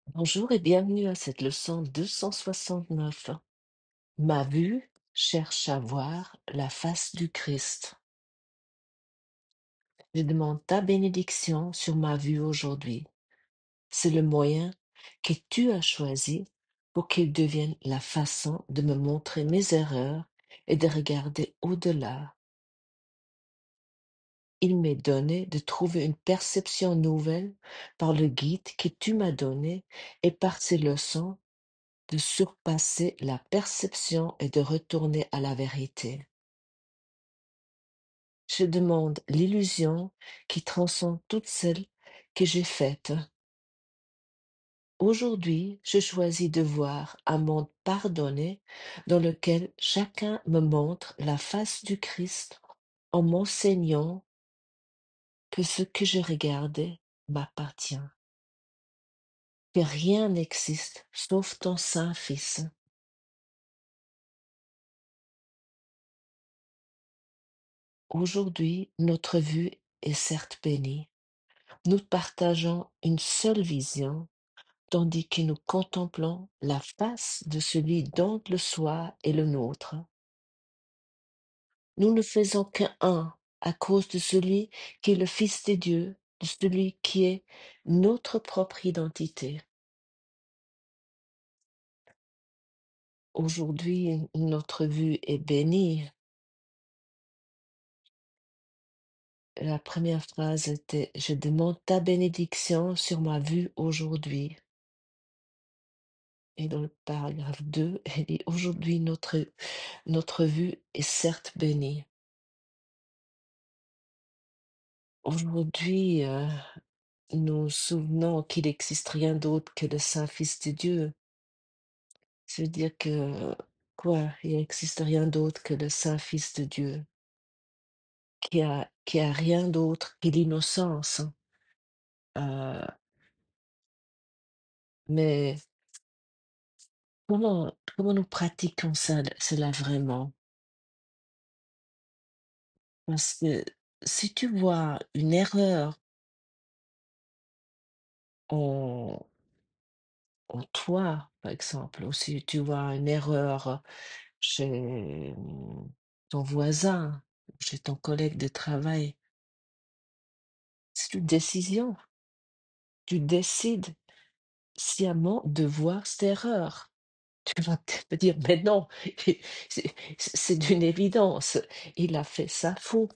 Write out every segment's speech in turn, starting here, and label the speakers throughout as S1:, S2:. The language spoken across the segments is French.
S1: Bonjour et bienvenue à cette leçon 269. Ma vue cherche à voir la face du Christ. Je demande ta bénédiction sur ma vue aujourd'hui. C'est le moyen que tu as choisi pour qu'il devienne la façon de me montrer mes erreurs et de regarder au-delà. Il m'est donné de trouver une perception nouvelle par le guide que tu m'as donné et par ces leçons de surpasser la perception et de retourner à la vérité. Je demande l'illusion qui transcende toutes celles que j'ai faites. Aujourd'hui, je choisis de voir un monde pardonné dans lequel chacun me montre la face du Christ en m'enseignant que ce que je regardais m'appartient, que rien n'existe sauf ton Saint-Fils. Aujourd'hui, notre vue est certes bénie. Nous partageons une seule vision, tandis que nous contemplons la face de celui dont le soi est le nôtre. Nous ne faisons qu'un à cause de celui qui est le Fils de Dieu, de celui qui est notre propre identité. Aujourd'hui, notre vue est bénie. La première phrase était: Je demande ta bénédiction sur ma vue aujourd'hui. Et dans le paragraphe 2, elle dit: Aujourd'hui, notre vue est certes bénie. Aujourd'hui, nous souvenons qu'il n'existe rien d'autre que le Saint-Fils de Dieu. Ça veut dire que, quoi? Il n'existe rien d'autre que le Saint-Fils de Dieu, qui a rien d'autre que l'innocence. Euh, mais comment nous pratiquons ça, cela vraiment? Parce que si tu vois une erreur en en toi, par exemple, ou si tu vois une erreur chez ton voisin, chez ton collègue de travail, c'est une décision. Tu décides sciemment de voir cette erreur. Tu vas peut-être me dire, mais non, c'est d'une évidence. Il a fait ça faux.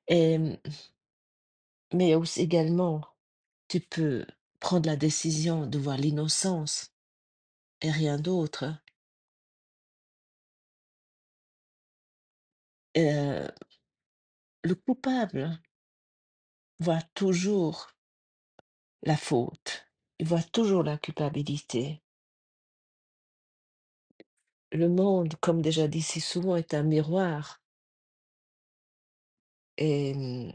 S1: Et, mais aussi également, tu peux prendre la décision de voir l'innocence et rien d'autre. Euh, le coupable voit toujours la faute, il voit toujours la culpabilité. Le monde, comme déjà dit si souvent, est un miroir et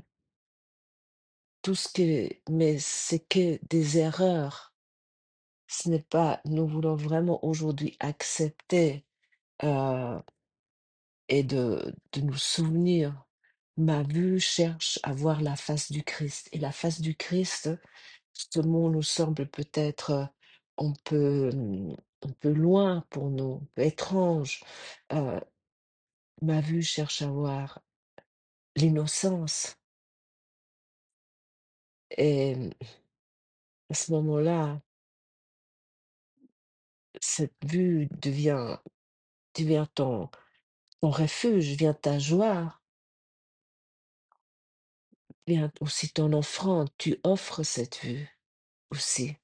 S1: tout ce que mais c'est que des erreurs. Ce n'est pas nous voulons vraiment aujourd'hui accepter, heu et de nous souvenir. Ma vue cherche à voir la face du Christ et la face du Christ, ce mot nous semble peut-être, un peu loin pour nous, un peu étrange. Heu, Ma vue cherche à voir l'innocence et à ce moment-là, cette vue devient ton refuge, devient ta joie, devient aussi ton offrande. Tu offres cette vue aussi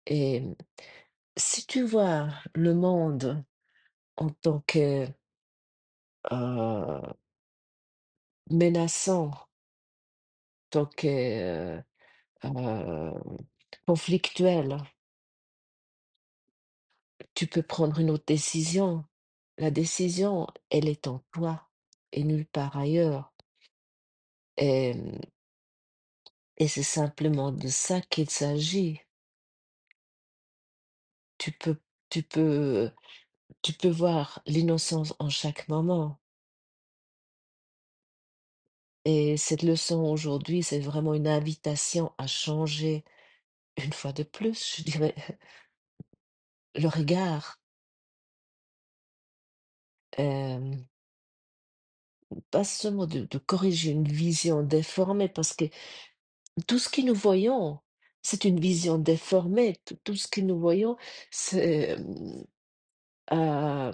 S1: et si tu vois le monde en tant que, heu, menaçant, tant que, conflictuel, tu peux prendre une autre décision. La décision, elle est en toi et nulle part ailleurs. Et et c'est simplement de ça qu'il s'agit. Tu peux tu peux tu peux voir l'innocence en chaque moment et cette leçon aujourd'hui, c'est vraiment une invitation à changer une fois de plus, je dirais, le regard, hem, pas seulement de corriger une vision déformée parce que tout ce que nous voyons, c'est une vision déformée. Tout ce que nous voyons, c'est, heu,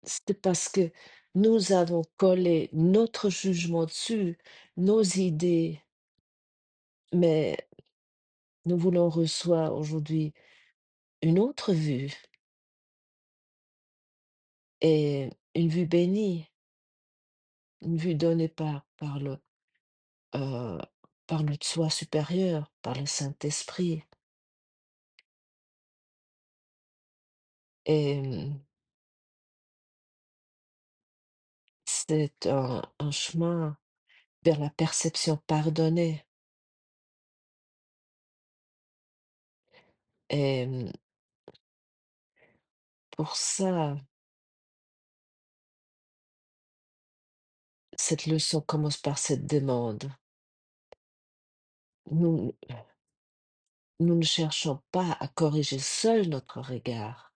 S1: c'est parce que nous avons collé notre jugement dessus, nos idées, mais nous voulons reçoit aujourd'hui une autre vue et une vue bénie, une vue donnée heu, par notre soi supérieur, par le Saint-Esprit et c'est un chemin vers la perception pardonnée et pour ça, cette leçon commence par cette demande. Nous nous ne cherchons pas à corriger seuls notre regard.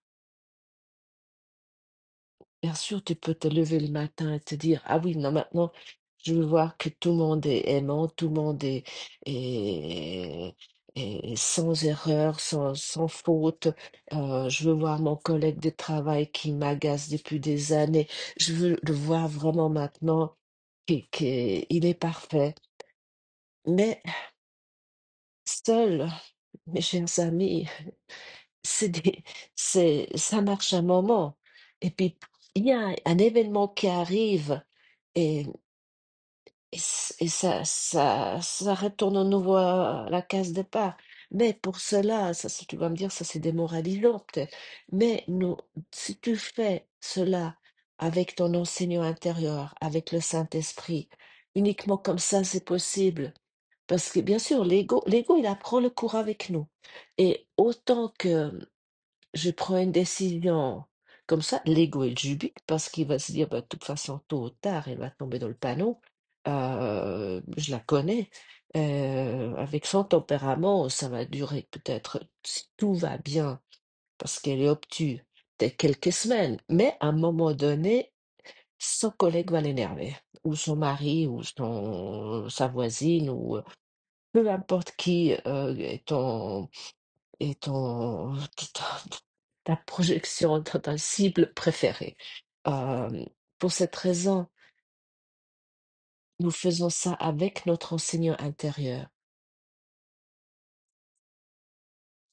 S1: Bien sûr, tu peux te lever le matin et te dire: «Ah oui, non, maintenant, je veux voir que tout le monde est aimant, tout le monde est est sans erreur, sans faute. Je veux voir mon collègue de travail qui m'agace depuis des années. Je veux le voir vraiment maintenant qu'il est parfait». Mais seul, mes chers amis, c'est des ça marche un moment et puis il y a un événement qui arrive et ça retourne à nouveau à la case départ. Mais pour cela, ça tu vas me dire: «Ça, c'est démoralisant peut-être». Mais non, si tu fais cela avec ton enseignant intérieur, avec le Saint-Esprit, uniquement comme ça, c'est possible. Parce que bien sûr, l'ego, il apprend le cours avec nous et autant que je prends une décision comme ça, l'ego, il jubile parce qu'il va se dire: «Bah, de toute façon, tôt ou tard, elle va tomber dans le panneau. Je la connais, avec son tempérament, ça va durer peut-être, si tout va bien, parce qu'elle est obtuse, peut-être quelques semaines, mais à un moment donné, son collègue va l'énerver ou son mari ou sa voisine ou, peu importe qui, est ta projection dans ta cible préférée. Hem, pour cette raison, nous faisons ça avec notre enseignant intérieur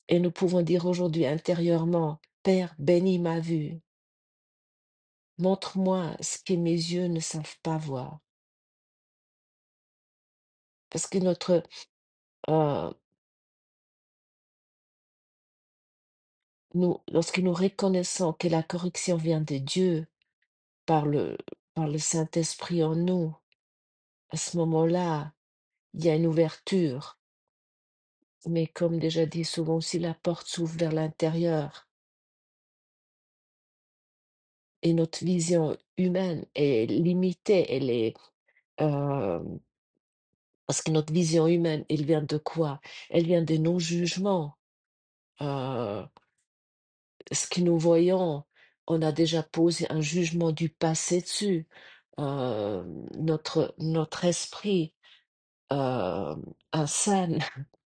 S1: et nous pouvons dire aujourd'hui intérieurement: «Père, bénis ma vue, montre-moi ce que mes yeux ne savent pas voir». Parce que heu, lorsque nous reconnaissons que la correction vient de Dieu par le par le Saint-Esprit en nous, à ce moment-là, il y a une ouverture. Mais comme déjà dit souvent aussi, la porte s'ouvre vers l'intérieur et notre vision humaine est limitée. Elle est, parce que notre vision humaine, elle vient de quoi? Elle vient de nos jugements. Heu, ce que nous voyons, on a déjà posé un jugement du passé dessus. Notre esprit, insane,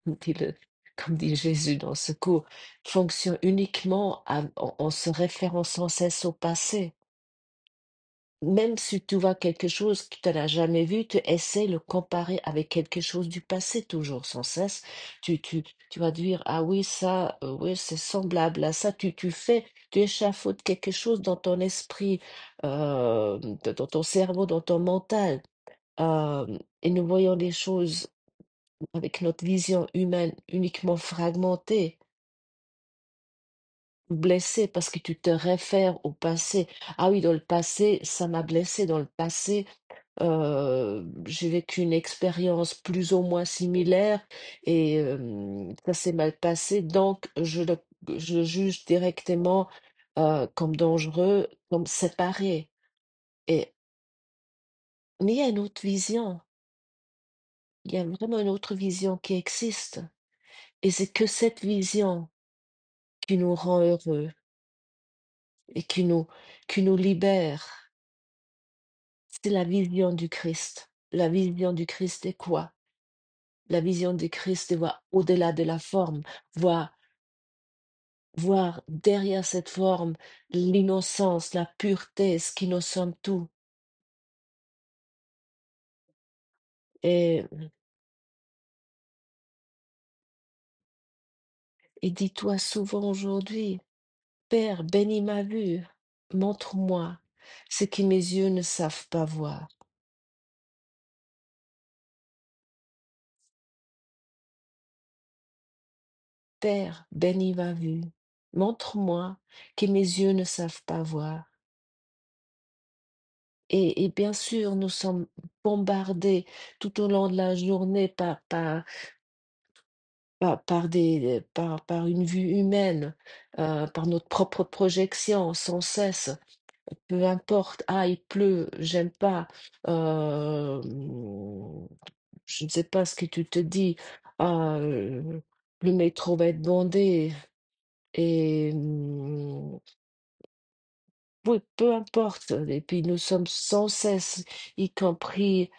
S1: dit le comme dit Jésus dans ce coup, fonctionne uniquement en se référant sans cesse au passé. Même si tu vois quelque chose que tu n'as jamais vu, tu essaies de le comparer avec quelque chose du passé toujours, sans cesse. Tu vas dire, ah oui, ça, oui, c'est semblable à ça. Tu échafaudes quelque chose dans ton esprit, dans ton cerveau, dans ton mental. Et nous voyons les choses avec notre vision humaine uniquement fragmentée, blessée parce que tu te réfères au passé. Ah oui, dans le passé, ça m'a blessé. Dans le passé, j'ai vécu une expérience plus ou moins similaire et ça s'est mal passé, donc je le juge directement, comme dangereux, comme séparé et mais il y a une autre vision. Il y a vraiment une autre vision qui existe. Et c'est que cette vision qui nous rend heureux et qui nous libère. C'est la vision du Christ. La vision du Christ est quoi? La vision du Christ est voir au-delà de la forme, voir, voir derrière cette forme l'innocence, la pureté, ce qui nous sommes tous. Et, et dis-toi souvent aujourd'hui, Père, bénis ma vue, montre-moi ce que mes yeux ne savent pas voir. Père, bénis ma vue, montre-moi que mes yeux ne savent pas voir. Et bien sûr, nous sommes bombardés tout au long de la journée par une vue humaine, par notre propre projection sans cesse. Peu importe, ah, il pleut, j'aime pas, je ne sais pas ce que tu te dis, ah, le métro va être bondé et oui, peu importe. Et puis nous sommes sans cesse, y compris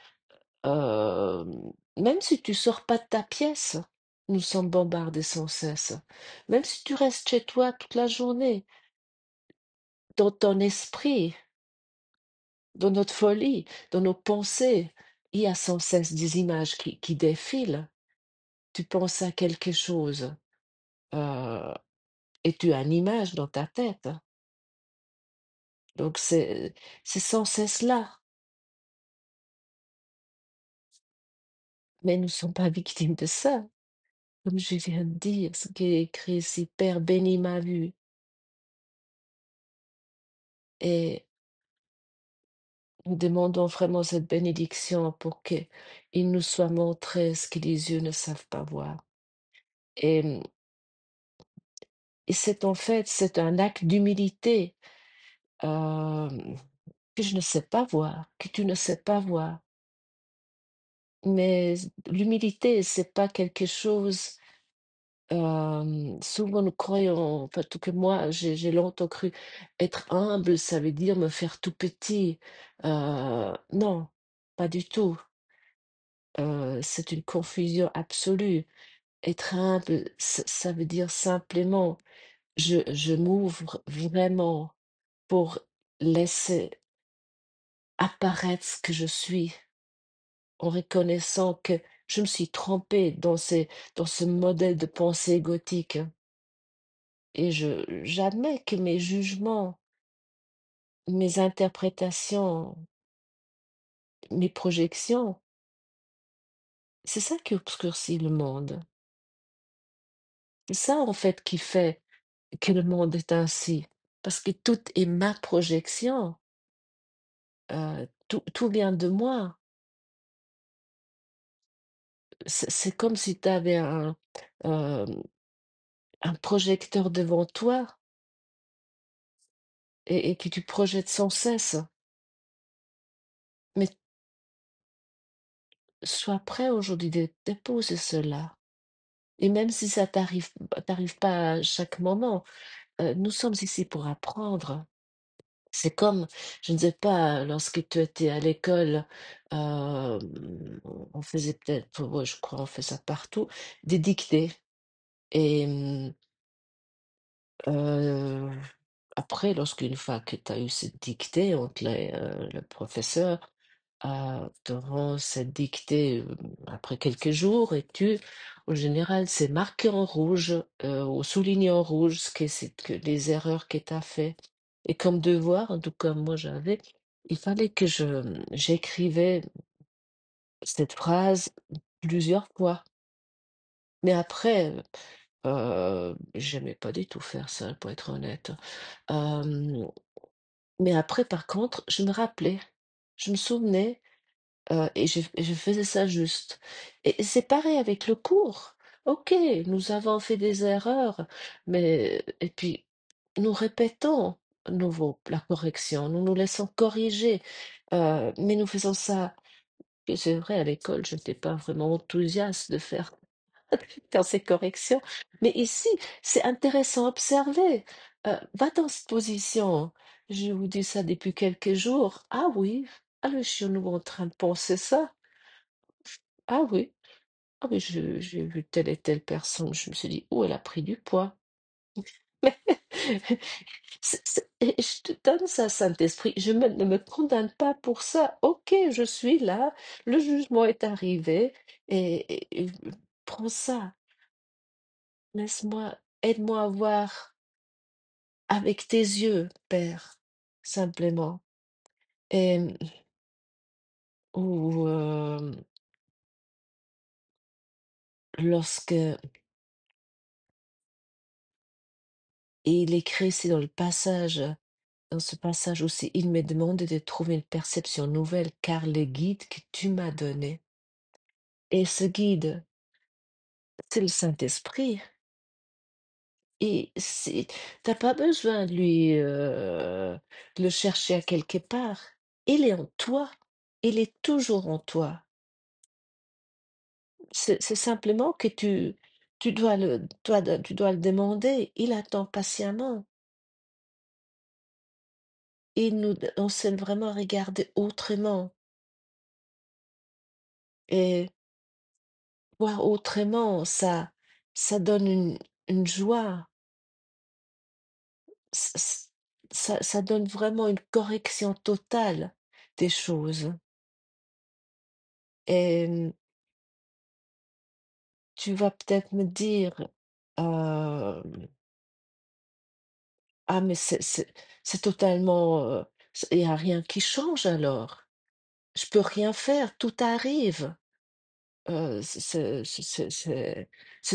S1: même si tu sors pas de ta pièce, nous sommes bombardés sans cesse. Même si tu restes chez toi toute la journée, dans ton esprit, dans notre folie, dans nos pensées, il y a sans cesse des images qui défilent. Tu penses à quelque chose, euh, et tu as une image dans ta tête. Donc c'est sans cesse là. Mais nous ne sommes pas victimes de ça. Comme je viens de dire, ce qui est écrit ici, Père, bénis ma vue. Et nous demandons vraiment cette bénédiction pour qu'il nous soit montré ce que les yeux ne savent pas voir. Et, et c'est en fait, c'est un acte d'humilité euh, que je ne sais pas voir, que tu ne sais pas voir. Mais l'humilité, c'est pas quelque chose. Souvent nous croyons, enfin, tout que moi, j'ai longtemps cru être humble, ça veut dire me faire tout petit. Non, pas du tout. C'est une confusion absolue. Être humble, ça veut dire simplement, je m'ouvre vraiment pour laisser apparaître ce que je suis, en reconnaissant que je me suis trompée dans ce modèle de pensée gothique. Et j'admets que mes jugements, mes interprétations, mes projections, c'est ça qui obscurcit le monde. C'est ça, en fait, qui fait que le monde est ainsi. Parce que tout est ma projection. Tout vient de moi. C'est comme si tu avais euh, un projecteur devant toi et que tu projettes sans cesse. Mais sois prêt aujourd'hui de déposer cela. Et même si ça t'arrive pas à chaque moment, nous sommes ici pour apprendre. C'est comme, je ne sais pas, lorsque tu étais à l'école, euh, on faisait peut-être, ouais, je crois, on fait ça partout, des dictées. Et euh, après, lorsqu'une fois que tu as eu cette dictée, le professeur te rend cette dictée après quelques jours et en général, c'est marqué en rouge ou souligné en rouge c'est que les erreurs que tu as fait. Et comme devoir, en tout cas moi j'avais, il fallait que j'écrivais cette phrase plusieurs fois. Mais après, j'aimais pas du tout faire ça, pour être honnête. Euh, mais après, par contre, je me rappelais, je me souvenais. Et je faisais ça juste. Et c'est pareil avec le cours. OK, nous avons fait des erreurs, mais et puis nous répétons la correction, nous nous laissons corriger, mais nous faisons ça et c'est vrai à l'école, je n'étais pas vraiment enthousiaste de faire. dans ces corrections. Mais ici, c'est intéressant à observer. Va dans cette position. Je vous dis ça depuis quelques jours. Ah oui, ah, je suis à nouveau en train de penser ça. Ah oui, ah oui, j'ai vu telle et telle personne. Je me suis dit, oh, elle a pris du poids. Et je te donne ça, Saint-Esprit. Ne me condamne pas pour ça. Ok, je suis là, le jugement est arrivé, et prends ça. Laisse-moi, aide-moi à voir avec tes yeux, Père, simplement. Et ou lorsque il écrit ici dans ce passage aussi, il me demande de trouver une perception nouvelle, car le guide que tu m'as donné, et ce guide, c'est le Saint-Esprit. Et t'as pas besoin de lui le chercher à quelque part. Il est en toi. Il est toujours en toi. C'est simplement que tu dois le demander. Il attend patiemment. On sait vraiment regarder autrement et voir autrement. Ça donne une joie. ç- ç- ça donne vraiment une correction totale des choses. Et tu vas peut-être me dire, ah, mais c'est totalement, il y a rien qui change alors. Je peux rien faire, tout arrive. C'est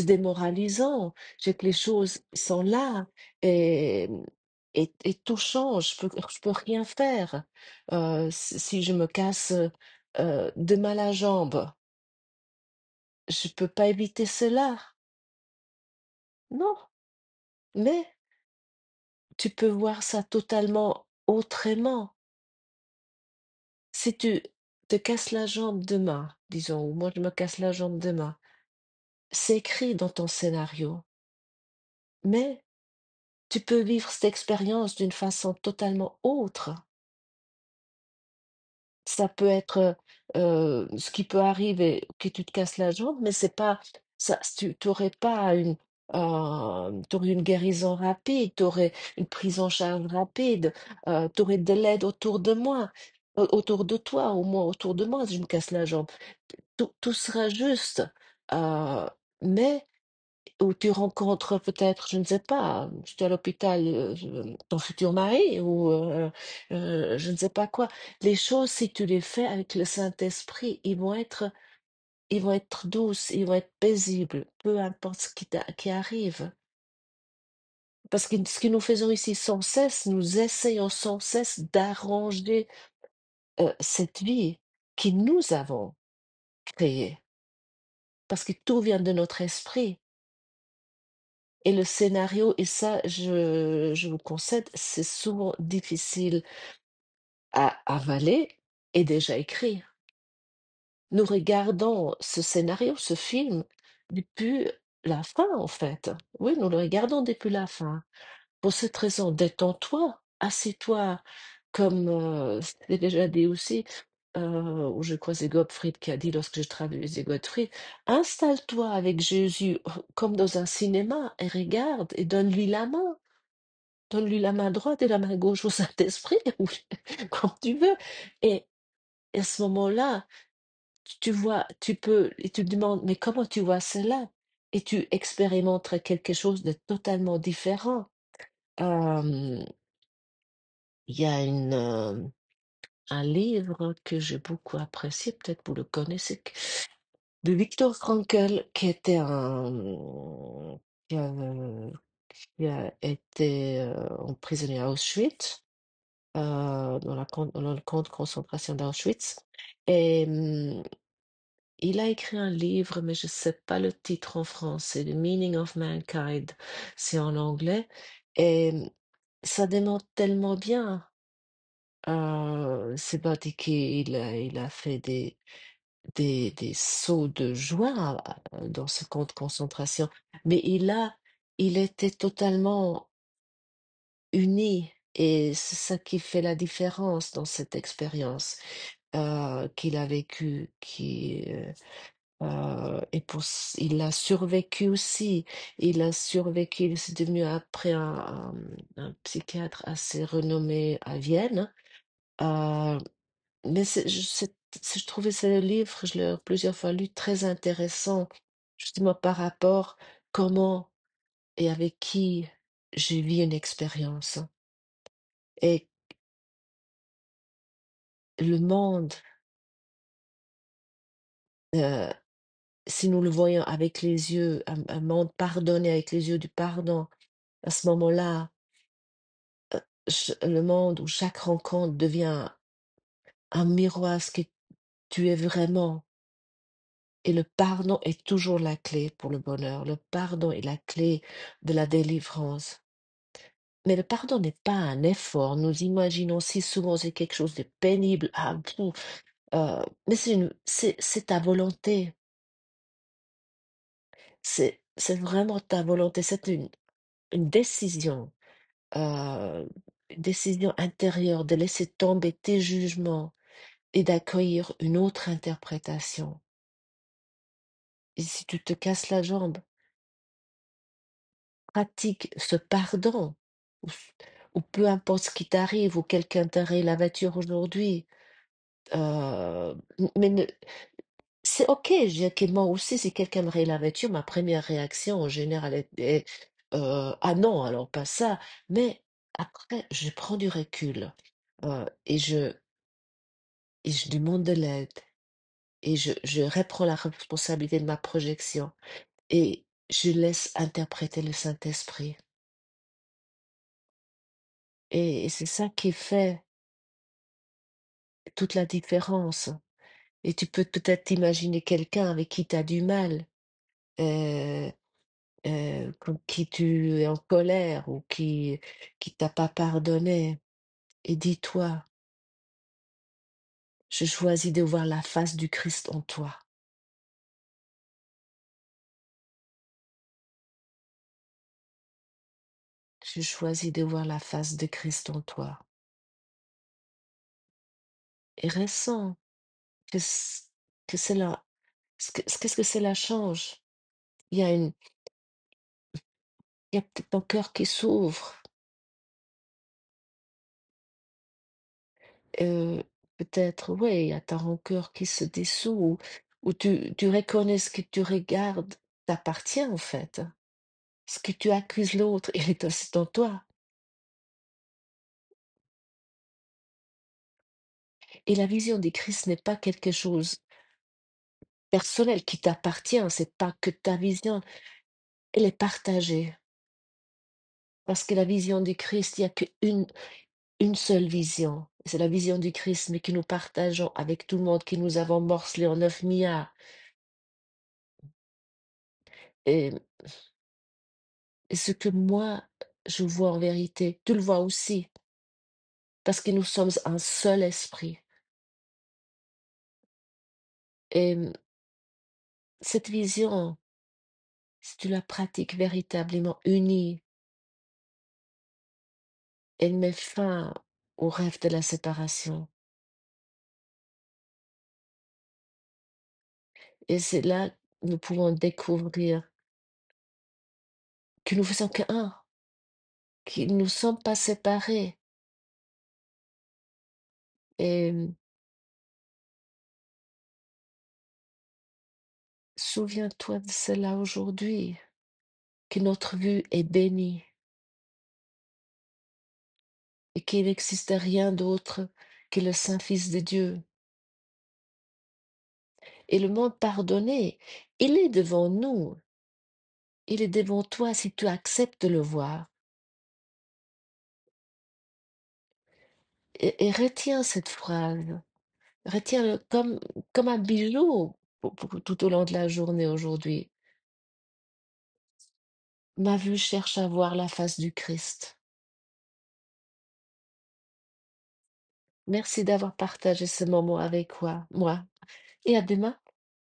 S1: démoralisant. C'est que les choses sont là, et et tout change. Je peux rien faire. Si je me casse, demain la jambe, je peux pas éviter cela. Non, mais tu peux voir ça totalement autrement. Si tu te casses la jambe demain, disons, ou moi je me casse la jambe demain, c'est écrit dans ton scénario, mais tu peux vivre cette expérience d'une façon totalement autre. Ça peut être, ce qui peut arriver, que tu te casses la jambe, mais c'est pas ça, tu aurais pas tu une guérison rapide, tu aurais une prise en charge rapide, tu aurais de l'aide autour de moi, autour de toi, au moins autour de moi si je me casse la jambe. Tout sera juste, heu, mais où tu rencontres peut-être, je ne sais pas, tu es à l'hôpital, ton futur mari ou je ne sais pas quoi. Les choses, si tu les fais avec le Saint-Esprit, ils vont être douces, ils vont être paisibles, peu importe qui arrive. Parce que ce que nous faisons ici sans cesse, nous essayons sans cesse d'arranger cette vie que nous avons créée. Parce que tout vient de notre esprit. Et le scénario, et ça, je vous concède, c'est souvent difficile à avaler et déjà écrit. Nous regardons ce scénario, ce film, depuis la fin, en fait. Oui, nous le regardons depuis la fin. Pour cette raison, détends-toi, assieds-toi, comme c'est déjà dit aussi, ou je crois que c'est Gottfried qui a dit lorsque je traduisais Gottfried, installe-toi avec Jésus comme dans un cinéma et regarde et donne-lui la main. Donne-lui la main droite et la main gauche au Saint-Esprit, ou comme tu veux. Et à ce moment-là, tu vois, tu peux, et tu te demandes, mais comment tu vois cela? Et tu expérimentes quelque chose de totalement différent. Euh, Il y a un livre que j'ai beaucoup apprécié, peut-être vous le connaissez, de Viktor Frankl, qui a été emprisonné à Auschwitz. Dans le camp de concentration d'Auschwitz. Et il a écrit un livre, mais je ne sais pas le titre en français, The Meaning of Mankind, c'est en anglais. Et ça démontre tellement bien. C'est pas dit qu'il il a fait des sauts de joie dans ce camp de concentration, mais il était totalement uni et c'est ça qui fait la différence dans cette expérience, qu'il a vécue, et il a survécu aussi. Il a survécu, il est devenu après un psychiatre assez renommé à Vienne. Euh, mais je trouvais ce livre, je l'ai plusieurs fois lu, très intéressant, justement par rapport comment et avec qui j'ai vu une expérience. Et le monde, euh, si nous le voyons avec les yeux, un monde pardonné avec les yeux du pardon, à ce moment-là, le monde où chaque rencontre devient un miroir, ce que tu es vraiment. Et le pardon est toujours la clé pour le bonheur. Le pardon est la clé de la délivrance. Mais le pardon n'est pas un effort. Nous imaginons si souvent c'est quelque chose de pénible. Mais c'est ta volonté. C'est vraiment ta volonté. C'est une décision, une décision intérieure de laisser tomber tes jugements et d'accueillir une autre interprétation. Et si tu te casses la jambe, pratique ce pardon, ou, ou peu importe ce qui t'arrive, ou quelqu'un t'a rayé la voiture aujourd'hui. Mais c'est ok, je dis que moi aussi, si quelqu'un me raye la voiture, ma première réaction en général ah non, alors pas ça. Mais après, je prends du recul, et je demande de l'aide et je reprends la responsabilité de ma projection et je laisse interpréter le Saint-Esprit. Et c'est ça qui fait toute la différence. Et tu peux peut-être t'imaginer quelqu'un avec qui tu as du mal, euh, contre qui tu es en colère ou qui t'a pas pardonné. Et dis-toi, je choisis de voir la face du Christ en toi. Je choisis de voir la face de Christ en toi. Et ressens que, que cela, qu'est-ce que cela change? Il y a une, il y a peut-être ton cœur qui s'ouvre. euh, Peut-être, ouais, il y a ta rancœur qui se dissout, ou tu reconnais ce que tu regardes t'appartient en fait. Ce que tu accuses l'autre, il est aussi en toi. Et la vision du Christ n'est pas quelque chose personnel qui t'appartient, c'est pas que ta vision, elle est partagée. Parce que la vision du Christ, il n'y a une seule vision. C'est la vision du Christ, mais que nous partageons avec tout le monde, que nous avons morcelé en 9 milliards. Et, et ce que moi, je vois en vérité, tu le vois aussi, parce que nous sommes un seul esprit. Et cette vision, si tu la pratiques véritablement unie, elle met fin au rêve de la séparation. Et c'est là que nous pouvons découvrir que nous faisons qu'un, que nous ne sommes pas séparés. Et souviens-toi de cela aujourd'hui, que notre vue est bénie et qu'il n'existe rien d'autre que le Saint-Fils de Dieu. Et le monde pardonné, il est devant nous, il est devant toi si tu acceptes de le voir. Et retiens cette phrase, retiens-le comme un bijou tout au long de la journée aujourd'hui. Ma vue cherche à voir la face du Christ. Merci d'avoir partagé ce moment avec moi. et à demain.